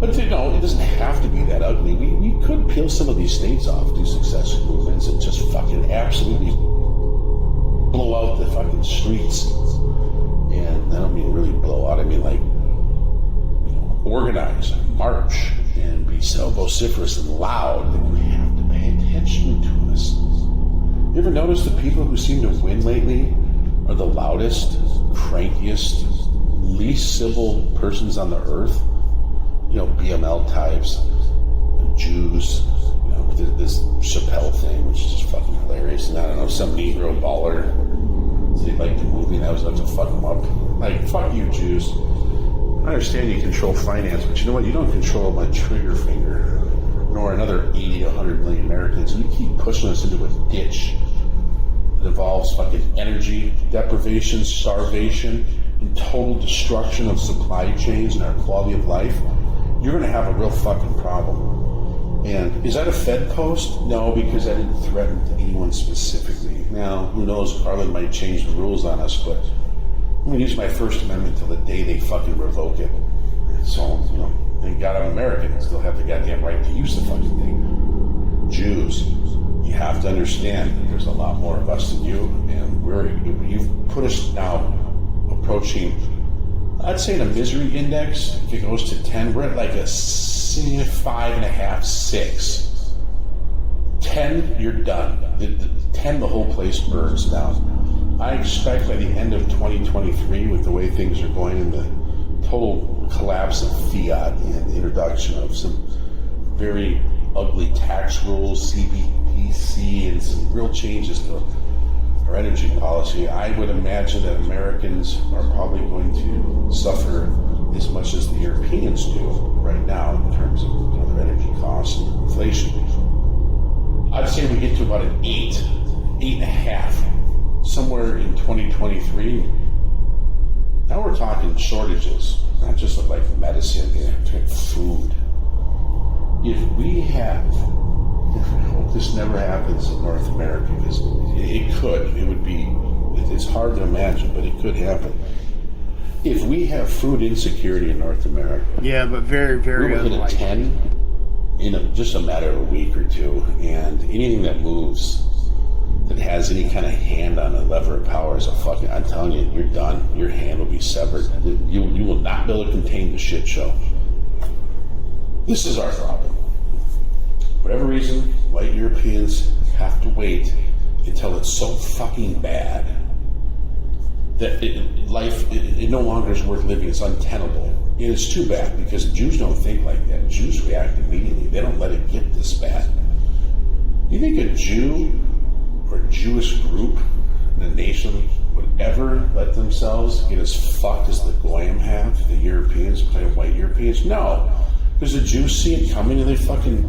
[SPEAKER 7] But it doesn't have to be that ugly. We could peel some of these states off, do successive movements, and just fucking absolutely blow out the fucking streets. And I don't mean really blow out. I mean like organize, march, and be so vociferous and loud that we have to pay attention to us. You ever notice the people who seem to win lately are the loudest, crankiest, least civil persons on the earth? BML types, Jews, this Chappelle thing, which is just fucking hilarious. And I don't know, some Negro baller, they like the movie, and that was enough to fuck them up. Like, fuck you, Jews. I understand you control finance, but you know what? You don't control my trigger finger, nor another 80 to 100 million Americans. You keep pushing us into a ditch that involves fucking energy deprivation, starvation, and total destruction of supply chains and our quality of life. You're going to have a real fucking problem. And is that a Fed post? No, because I didn't threaten anyone specifically. Now, who knows, Parliament might change the rules on us, but I'm going to use my First Amendment till the day they fucking revoke it. So, thank God I'm American. I still have the goddamn right to use the fucking thing. Jews, you have to understand that there's a lot more of us than you, and you've put us now approaching, I'd say in a misery index, if it goes to 10, we're at like a 5.5, 6. 10, you're done. 10, the whole place burns down. I expect by the end of 2023, with the way things are going in the total collapse of fiat and introduction of some very ugly tax rules, CBDC, and some real changes to our energy policy, I would imagine that Americans are probably going to suffer as much as the Europeans do right now in terms of their energy costs and inflation. I'd say we get to about an 8.5, somewhere in 2023. Now we're talking shortages, not just of like medicine, food. If we have, I hope this never happens in North America, because it could. It would be, it's hard to imagine, but it could happen. If we have food insecurity in North America,
[SPEAKER 8] Yeah, but very, very
[SPEAKER 7] we're within a
[SPEAKER 8] unlikely.
[SPEAKER 7] 10 in just a matter of a week or two, and anything that moves that has any kind of hand on a lever of power is a fucking, I'm telling you, you're done. Your hand will be severed. You will not be able to contain the shit show. This is our problem. Whatever reason, white Europeans have to wait until it's so fucking bad that life no longer is worth living. It's untenable. And it's too bad, because Jews don't think like that. Jews react immediately. They don't let it get this bad. You think a Jew or a Jewish group in a nation would ever let themselves get as fucked as the Goyim have, the Europeans, the white Europeans? No. Because the Jews see it coming and they fucking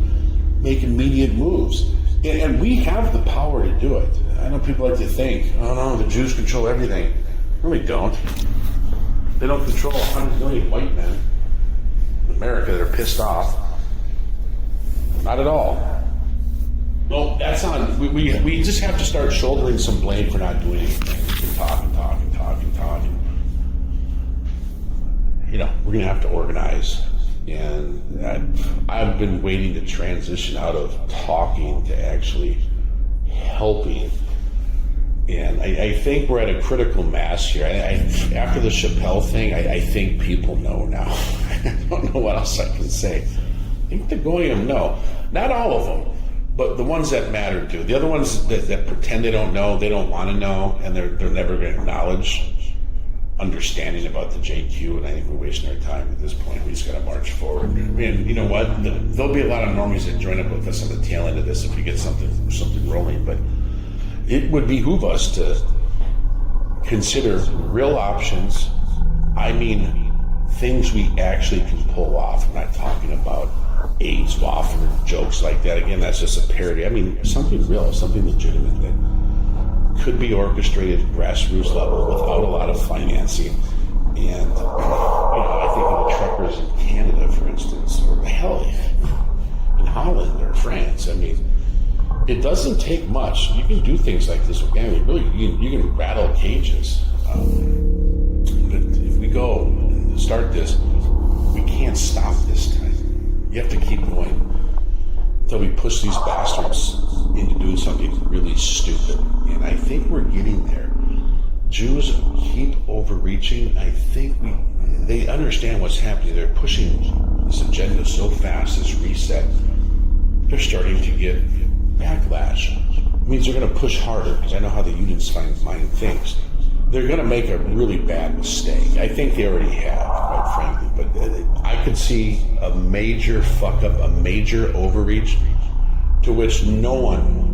[SPEAKER 7] make immediate moves. And we have the power to do it. I know people like to think, oh no, the Jews control everything. Really don't. They don't control 100 million white men in America that are pissed off. Not at all. Well, that's on. We just have to start shouldering some blame for not doing anything. We can talk and talk and talk and talk. And, we're going to have to organize. And I've been waiting to transition out of talking to actually helping. And I think we're at a critical mass here. After the Chappelle thing, I think people know now. I don't know what else I can say. I think they're going to know. Not all of them, but the ones that matter do. The other ones that pretend they don't know, they don't want to know, and they're never going to acknowledge understanding about the JQ, and I think we're wasting our time at this point. We just got to march forward. And you know what? There'll be a lot of normies that join up with us on the tail end of this if we get something rolling, but it would behoove us to consider real options. I mean, things we actually can pull off. I'm not talking about AIDS waffle or jokes like that. Again, that's just a parody. I mean, something real, something legitimate that could be orchestrated at grassroots level without a lot of financing. And, I think of the truckers in Canada, for instance, or hell, in Holland or France. I mean, it doesn't take much. You can do things like this organically. Really, you can rattle cages. But if we go and start this, we can't stop this time. You have to keep going until we push these bastards into doing something really stupid. And I think we're getting there. Jews keep overreaching. I think they understand what's happening. They're pushing this agenda so fast, this reset. They're starting to get backlash. It means they're going to push harder, because I know how the unions mind thinks. They're going to make a really bad mistake. I think they already have, quite frankly. But I could see a major fuck up, a major overreach to which no one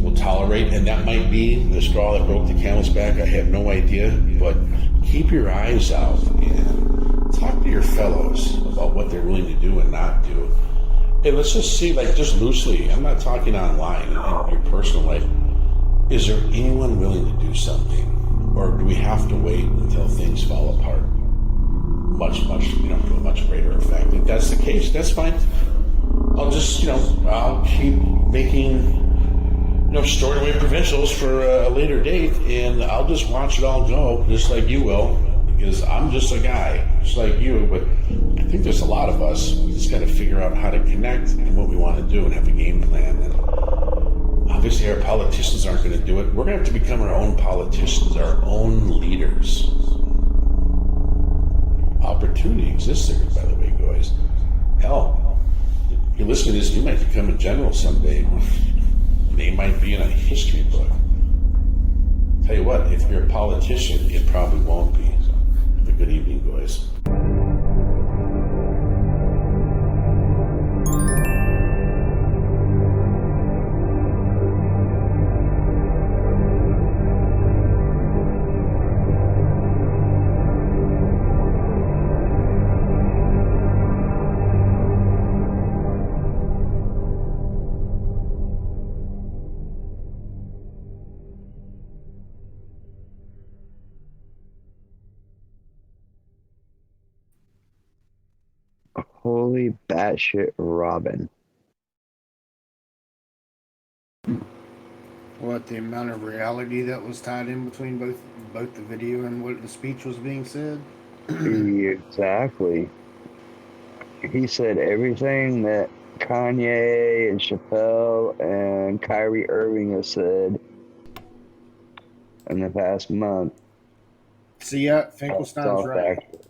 [SPEAKER 7] will tolerate, and that might be the straw that broke the camel's back. I have no idea, but keep your eyes out and talk to your fellows about what they're willing to do and not do. Hey, let's just see, just loosely, I'm not talking online, in your personal life, is there anyone willing to do something? Or do we have to wait until things fall apart? Much, to a much greater effect. If that's the case, that's fine. I'll just, I'll keep making, stored away provincials for a later date, and I'll just watch it all go, just like you will, because I'm just a guy, just like you, but I think there's a lot of us. We just got to figure out how to connect and what we want to do and have a game plan. And obviously our politicians aren't going to do it. We're going to have to become our own politicians, our own leaders. Opportunity exists there, by the way, guys. Hell, if you're listening to this, you might become a general someday. Name might be in a history book. Tell you what, if you're a politician, it probably won't be. So, have a good evening, guys.
[SPEAKER 2] Holy batshit Robin.
[SPEAKER 8] What the amount of reality that was tied in between both the video and what the speech was being said?
[SPEAKER 2] Exactly. He said everything that Kanye and Chappelle and Kyrie Irving have said in the past month.
[SPEAKER 8] See, yeah,
[SPEAKER 2] It's
[SPEAKER 8] Finkelstein's
[SPEAKER 2] all
[SPEAKER 8] right.
[SPEAKER 2] factual.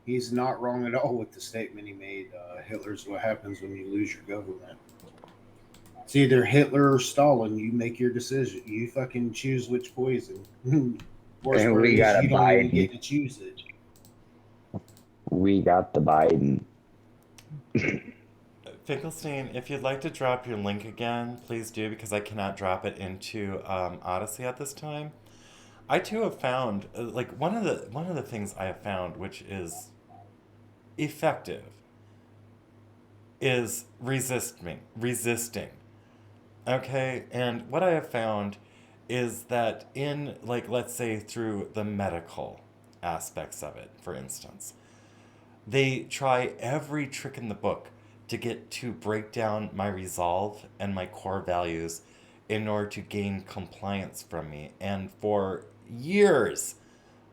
[SPEAKER 8] He's not wrong at all with the statement he made. Hitler's what happens when you lose your government. It's either Hitler or Stalin. You make your decision. You fucking choose which poison. Worst
[SPEAKER 2] And
[SPEAKER 8] part
[SPEAKER 2] we
[SPEAKER 8] is
[SPEAKER 2] got a
[SPEAKER 8] you don't even
[SPEAKER 2] Biden.
[SPEAKER 8] get to choose it.
[SPEAKER 2] We got the Biden.
[SPEAKER 1] Finkelstein, if you'd like to drop your link again, please do, because I cannot drop it into Odyssey at this time. I too have found like one of the things I have found which is effective is resisting. Okay, and what I have found is that in, like, let's say through the medical aspects of it, for instance, they try every trick in the book to get to break down my resolve and my core values in order to gain compliance from me. And for years,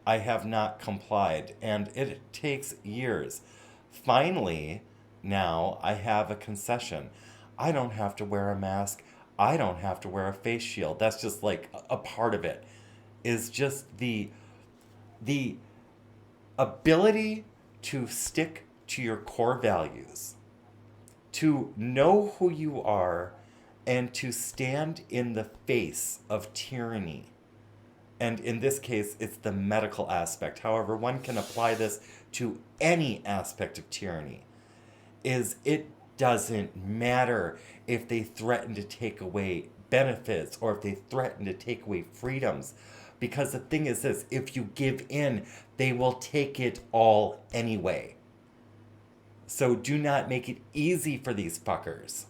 [SPEAKER 1] I have not complied, and it takes years. Finally, now I have a concession. I don't have to wear a mask. I don't have to wear a face shield. That's just like a part of it. Is just the ability to stick to your core values, to know who you are, and to stand in the face of tyranny. And in this case, it's the medical aspect. However, one can apply this to any aspect of tyranny. Is it doesn't matter if they threaten to take away benefits or if they threaten to take away freedoms. Because the thing is this, if you give in, they will take it all anyway. So do not make it easy for these fuckers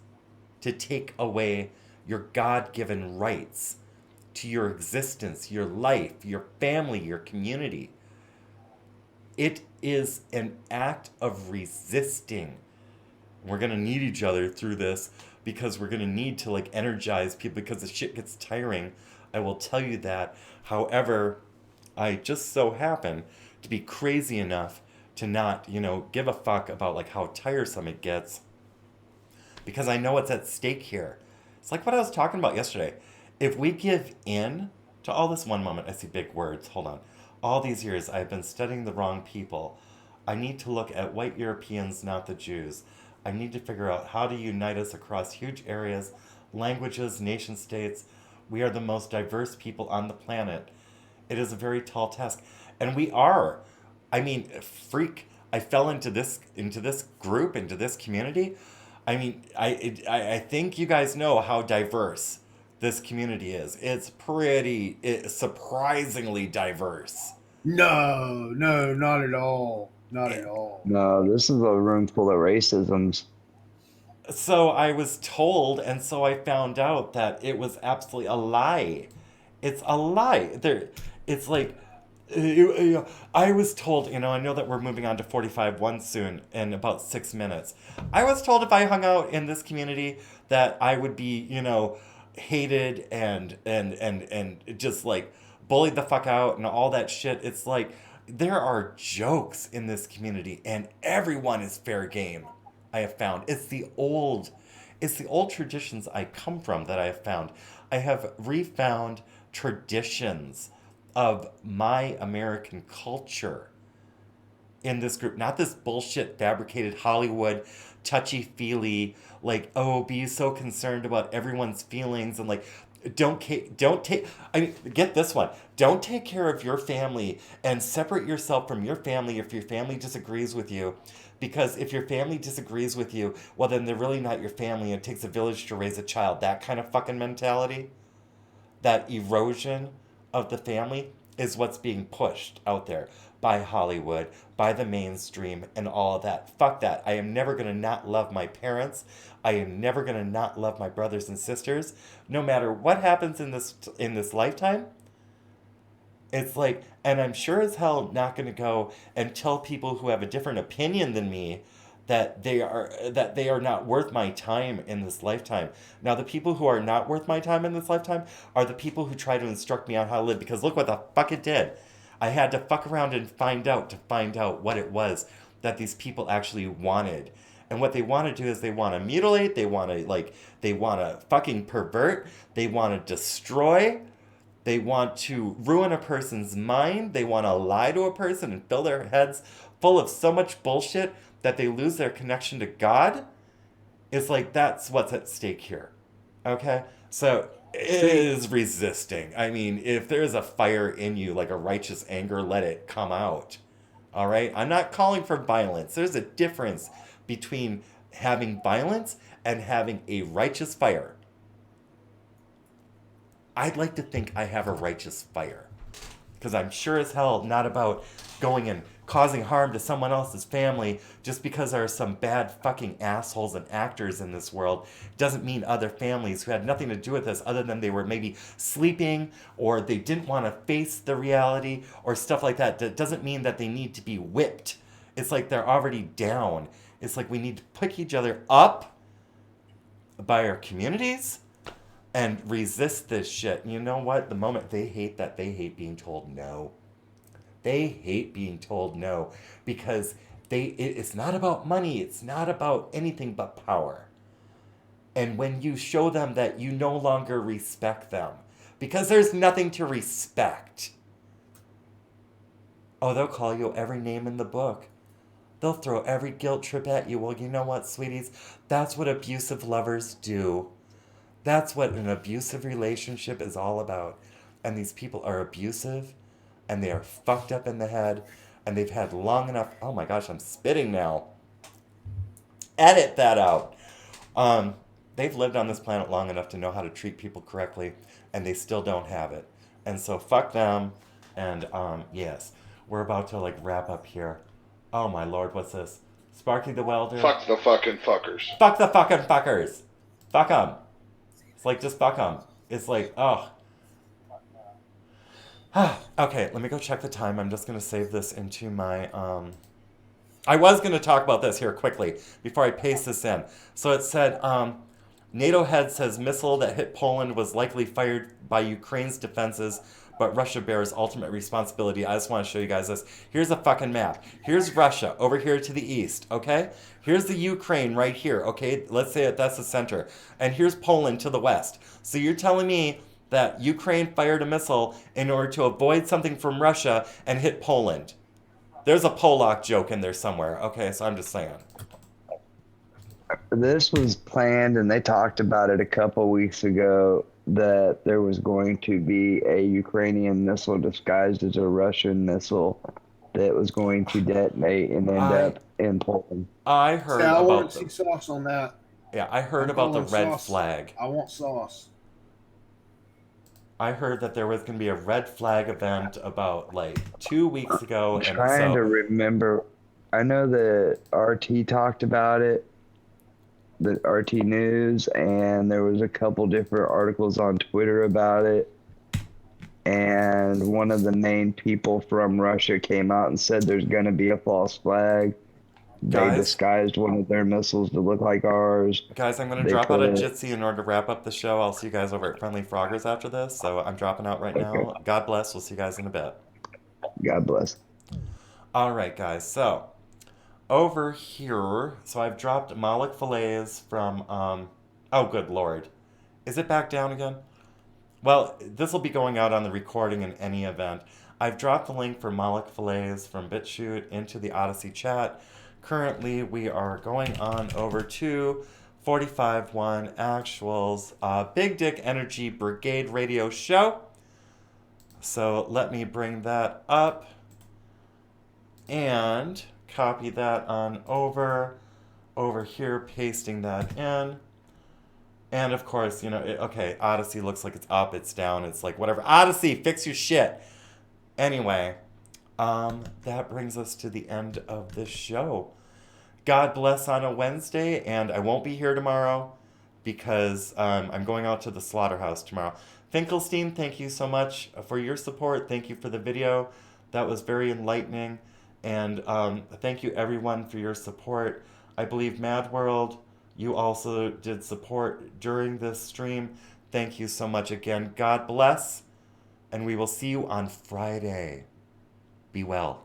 [SPEAKER 1] to take away your God-given rights to your existence, your life, your family, your community. It is an act of resisting. We're going to need each other through this because we're going to need to like energize people because the shit gets tiring. I will tell you that. However, I just so happen to be crazy enough to not, give a fuck about like how tiresome it gets because I know what's at stake here. It's like what I was talking about yesterday. If we give in to all this, one moment, I see big words, hold on. All these years I've been studying the wrong people. I need to look at white Europeans, not the Jews. I need to figure out how to unite us across huge areas, languages, nation states. We are the most diverse people on the planet. It is a very tall task. And we are. I mean, freak. I fell into this group, into this community. I mean, I think you guys know how diverse this community is. It's surprisingly diverse.
[SPEAKER 8] No, not at all. Not at all.
[SPEAKER 2] No, this is a room full of racisms.
[SPEAKER 1] So I was told, and so I found out that it was absolutely a lie. It's a lie. It's like, I was told, I know that we're moving on to 45-1 soon in about 6 minutes. I was told if I hung out in this community that I would be, hated and just like bullied the fuck out and all that shit. It's like there are jokes in this community and everyone is fair game. I have found it's the old traditions I come from that I have found. I have refound traditions of my American culture in this group, not this bullshit fabricated Hollywood touchy-feely, like, oh, be so concerned about everyone's feelings and like don't take, I mean, get this one, don't take care of your family and separate yourself from your family if your family disagrees with you, because if your family disagrees with you, well, then they're really not your family. It takes a village to raise a child. That kind of fucking mentality, that erosion of the family is what's being pushed out there by Hollywood, by the mainstream, and all of that. Fuck that. I am never going to not love my parents. I am never going to not love my brothers and sisters. No matter what happens in this lifetime, it's like, and I'm sure as hell not going to go and tell people who have a different opinion than me that they are not worth my time in this lifetime. Now, the people who are not worth my time in this lifetime are the people who try to instruct me on how to live, because look what the fuck it did. I had to fuck around and find out what it was that these people actually wanted. And what they want to do is they want to mutilate, they want to fucking pervert, they want to destroy, they want to ruin a person's mind, they want to lie to a person and fill their heads full of so much bullshit that they lose their connection to God. It's like, that's what's at stake here. Okay? So it is resisting. I mean, if there's a fire in you, like a righteous anger, let it come out. All right? I'm not calling for violence. There's a difference between having violence and having a righteous fire. I'd like to think I have a righteous fire, because I'm sure as hell not about going and causing harm to someone else's family just because there are some bad fucking assholes and actors in this world. Doesn't mean other families who had nothing to do with this other than they were maybe sleeping or they didn't want to face the reality or stuff like that. That doesn't mean that they need to be whipped. It's like they're already down. It's like we need to pick each other up by our communities and resist this shit. And you know what? The moment they hate that, they hate being told no. They hate being told no because it's not about money. It's not about anything but power. And when you show them that you no longer respect them, because there's nothing to respect. Oh, they'll call you every name in the book. They'll throw every guilt trip at you. Well, you know what, sweeties? That's what abusive lovers do. That's what an abusive relationship is all about. And these people are abusive, and they are fucked up in the head, and they've had long enough... Oh my gosh, I'm spitting now. Edit that out. They've lived on this planet long enough to know how to treat people correctly, and they still don't have it. And so fuck them, and yes. We're about to wrap up here. Oh my lord, what's this? Sparky the Welder?
[SPEAKER 9] Fuck the fucking fuckers.
[SPEAKER 1] Fuck the fucking fuckers. Fuck them. It's like, just fuck them. It's like, oh. Okay, let me go check the time. I'm just going to save this into my... I was going to talk about this here quickly before I paste this in. So it said, NATO head says missile that hit Poland was likely fired by Ukraine's defenses, but Russia bears ultimate responsibility. I just want to show you guys this. Here's a fucking map. Here's Russia over here to the east, okay? Here's the Ukraine right here, okay? Let's say that's the center. And here's Poland to the west. So you're telling me that Ukraine fired a missile in order to avoid something from Russia and hit Poland. There's a Polak joke in there somewhere. Okay, so I'm just saying.
[SPEAKER 2] This was planned, and they talked about it a couple weeks ago, that there was going to be a Ukrainian missile disguised as a Russian missile that was going to detonate and end up in Poland.
[SPEAKER 1] I heard
[SPEAKER 8] I
[SPEAKER 1] about
[SPEAKER 8] want to see sauce on that.
[SPEAKER 1] Yeah, I heard about the red flag.
[SPEAKER 8] I want sauce.
[SPEAKER 1] I heard that there was going to be a red flag event about 2 weeks ago.
[SPEAKER 2] I'm trying to remember. I know that RT talked about it, the RT News, and there was a couple different articles on Twitter about it. And one of the main people from Russia came out and said there's going to be a false flag. They disguised one of their missiles to look like ours.
[SPEAKER 1] Guys, I'm going to drop out of Jitsi in order to wrap up the show. I'll see you guys over at Friendly Froggers after this. So I'm dropping out right now. God bless. We'll see you guys in a bit.
[SPEAKER 2] God bless.
[SPEAKER 1] All right, guys. So over here, so I've dropped Malik Fillets from, oh, good Lord. Is it back down again? Well, this will be going out on the recording in any event. I've dropped the link for Malik Fillets from BitChute into the Odysee chat. Currently, we are going on over to 45.1 Actuals Big Dick Energy Brigade radio show. So let me bring that up and copy that on over here, pasting that in. And of course, okay, Odysee looks like it's up, it's down, it's like whatever. Odysee, fix your shit. Anyway, that brings us to the end of this show. God bless on a Wednesday, and I won't be here tomorrow because I'm going out to the slaughterhouse tomorrow. Finkelstein, thank you so much for your support. Thank you for the video. That was very enlightening. And thank you, everyone, for your support. I believe Mad World, you also did support during this stream. Thank you so much again. God bless, and we will see you on Friday. Be well.